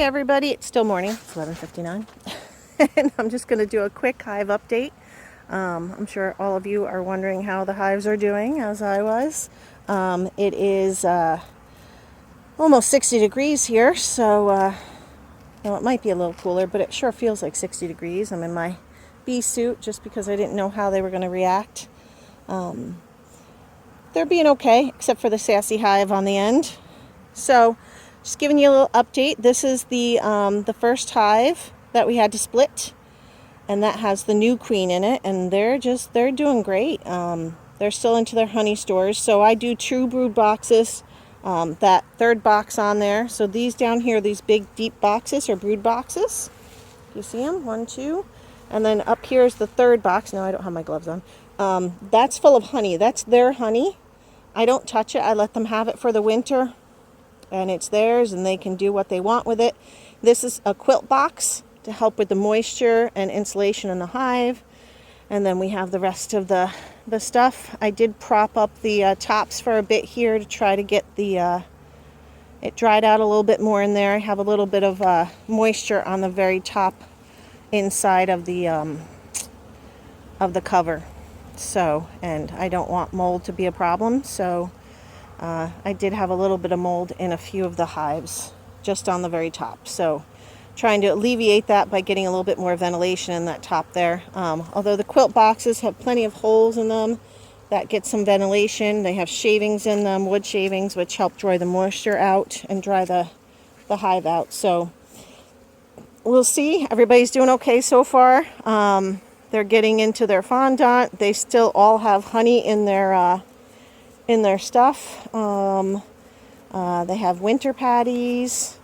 everybody, it's still morning, it's 11:59, and I'm just going to do a quick hive update. I'm sure all of you are wondering how the hives are doing, as I was. It is almost 60 degrees here, so well, it might be a little cooler, but it sure feels like 60 degrees. I'm in my bee suit just because I didn't know how they were going to react. They're being okay, except for the sassy hive on the end. So, just giving you a little update. This is the first hive that we had to split, and that has the new queen in it, and they're doing great. They're still into their honey stores, so I do 2 brood boxes. That third box on there. So these down here, these big deep boxes are brood boxes. You see them? 1, 2, and then up here is the third box. No, I don't have my gloves on. That's full of honey. That's their honey. I don't touch it. I let them have it for the winter, and it's theirs, and they can do what they want with it. This is a quilt box to help with the moisture and insulation in the hive. And then we have the rest of the stuff. I did prop up the tops for a bit here to try to get the it dried out a little bit more in there. I have a little bit of moisture on the very top inside of the cover. So, and I don't want mold to be a problem, so I did have a little bit of mold in a few of the hives just on the very top. So trying to alleviate that by getting a little bit more ventilation in that top there. Although the quilt boxes have plenty of holes in them that get some ventilation. They have shavings in them, wood shavings, which help dry the moisture out and dry the hive out. So we'll see. Everybody's doing okay so far. They're getting into their fondant. They still all have honey in their stuff. They have winter patties.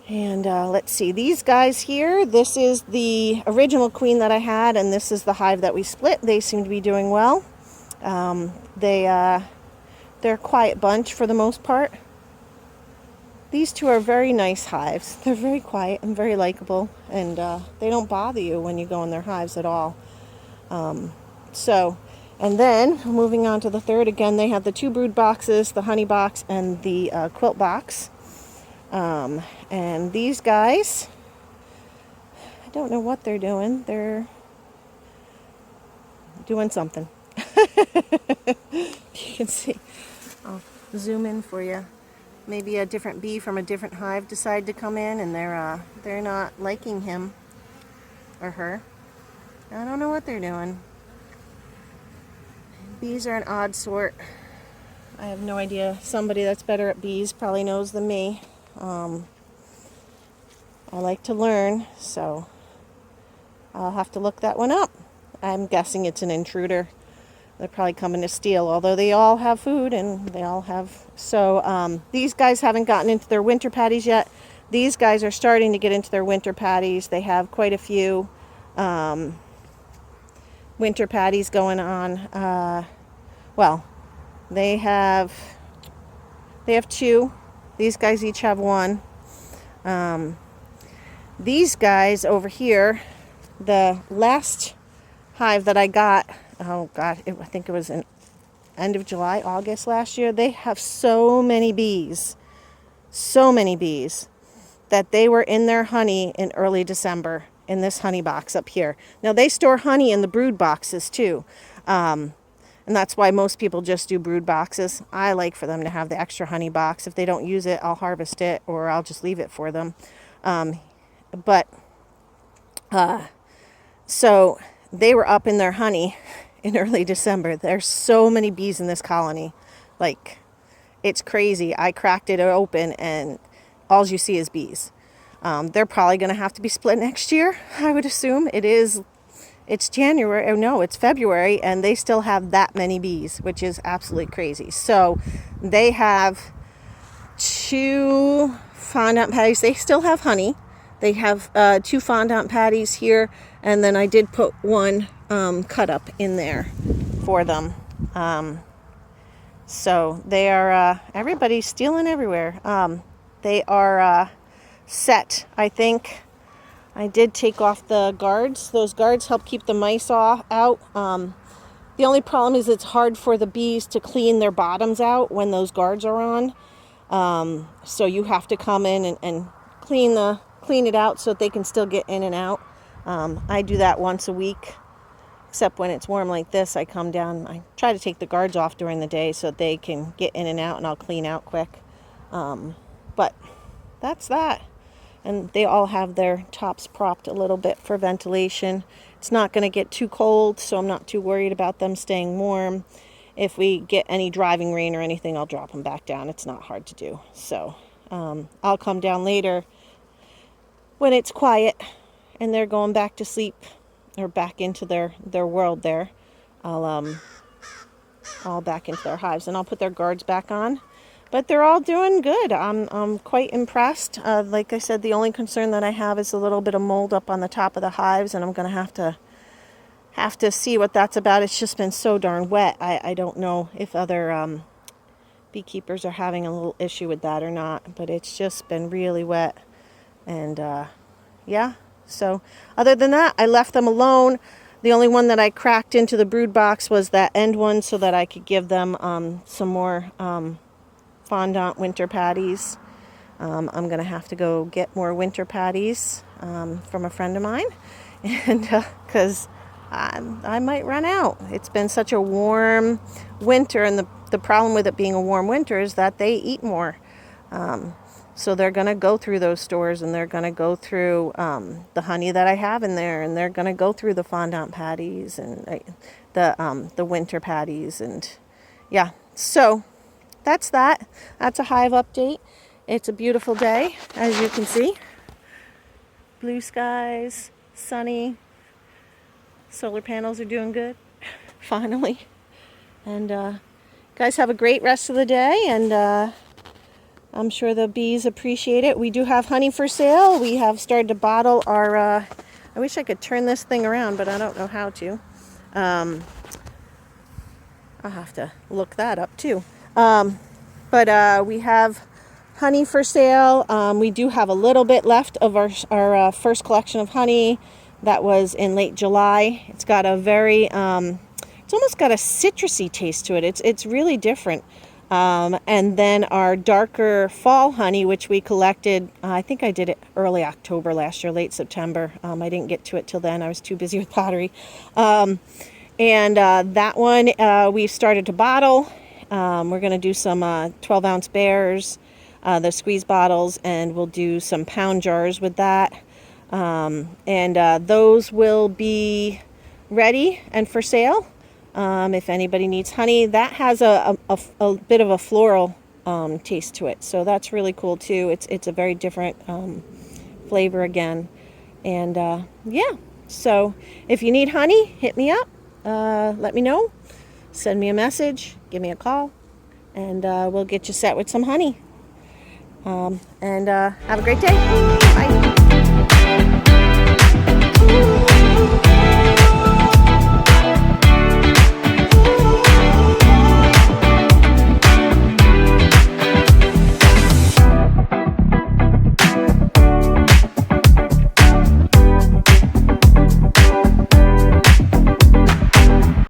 And let's see, these guys here, this is the original queen that I had, and this is the hive that we split. They seem to be doing well. They're a quiet bunch for the most part. These two are very nice hives. They're very quiet and very likable, and they don't bother you when you go in their hives at all. And then, moving on to the third, again, they have the 2 brood boxes, the honey box and the quilt box. And these guys, I don't know what they're doing. They're doing something. You can see. I'll zoom in for you. Maybe a different bee from a different hive decided to come in, and they're not liking him or her. I don't know what they're doing. Bees are an odd sort. I have no idea. Somebody that's better at bees probably knows than me. I like to learn, so I'll have to look that one up. I'm guessing it's an intruder. They're probably coming to steal, although they all have food and they all have. So these guys haven't gotten into their winter patties yet. These guys are starting to get into their winter patties. They have quite a few winter patties going on. Well, they have 2. These guys each have 1. These guys over here, the last hive that I got, oh God, I think it was in end of July, August last year, they have so many bees, that they were in their honey in early December in this honey box up here. Now they store honey in the brood boxes too. And that's why most people just do brood boxes. I like for them to have the extra honey box. If they don't use it, I'll harvest it, or I'll just leave it for them. So they were up in their honey in early December. There's so many bees in this colony. Like, it's crazy. I cracked it open, and all you see is bees. They're probably going to have to be split next year, I would assume. It's January, oh no, it's February, and they still have that many bees, which is absolutely crazy. So they have 2 fondant patties. They still have honey. They have 2 fondant patties here, and then I did put 1 cut up in there for them. So they are, everybody's stealing everywhere. They are set, I think. I did take off the guards. Those guards help keep the mice out. The only problem is it's hard for the bees to clean their bottoms out when those guards are on. So you have to come in and clean it out so that they can still get in and out. I do that once a week, except when it's warm like this. I come down, I try to take the guards off during the day so that they can get in and out, and I'll clean out quick. But that's that. And they all have their tops propped a little bit for ventilation. It's not going to get too cold, so I'm not too worried about them staying warm. If we get any driving rain or anything, I'll drop them back down. It's not hard to do. So I'll come down later when it's quiet and they're going back to sleep or back into their world there. I'll back into their hives, and I'll put their guards back on. But they're all doing good. I'm quite impressed. Like I said, the only concern that I have is a little bit of mold up on the top of the hives, and I'm going to have to see what that's about. It's just been so darn wet. I don't know if other beekeepers are having a little issue with that or not, but it's just been really wet. And yeah, so other than that, I left them alone. The only one that I cracked into the brood box was that end one so that I could give them some more fondant winter patties. I'm going to have to go get more winter patties from a friend of mine, and because I might run out. It's been such a warm winter, and the problem with it being a warm winter is that they eat more. So they're going to go through those stores, and they're going to go through the honey that I have in there, and they're going to go through the fondant patties and the winter patties, and yeah. So that's that. That's a hive update. It's a beautiful day, as you can see. Blue skies, sunny. Solar panels are doing good, finally. And guys, have a great rest of the day, and I'm sure the bees appreciate it. We do have honey for sale. We have started to bottle our, I wish I could turn this thing around, but I don't know how to. I'll have to look that up too. But we have honey for sale. We do have a little bit left of our first collection of honey that was in late July. It's got a very, it's almost got a citrusy taste to it. It's really different. And then our darker fall honey, which we collected, I think I did it early October last year, late September. I didn't get to it till then. I was too busy with pottery. And that one we've started to bottle. We're going to do some 12-ounce bears, the squeeze bottles, and we'll do some pound jars with that. And those will be ready and for sale. If anybody needs honey, that has a bit of a floral taste to it, so that's really cool too. It's a very different flavor again, and yeah. So if you need honey, hit me up. Let me know. Send me a message. Give me a call, and we'll get you set with some honey. And have a great day. Bye.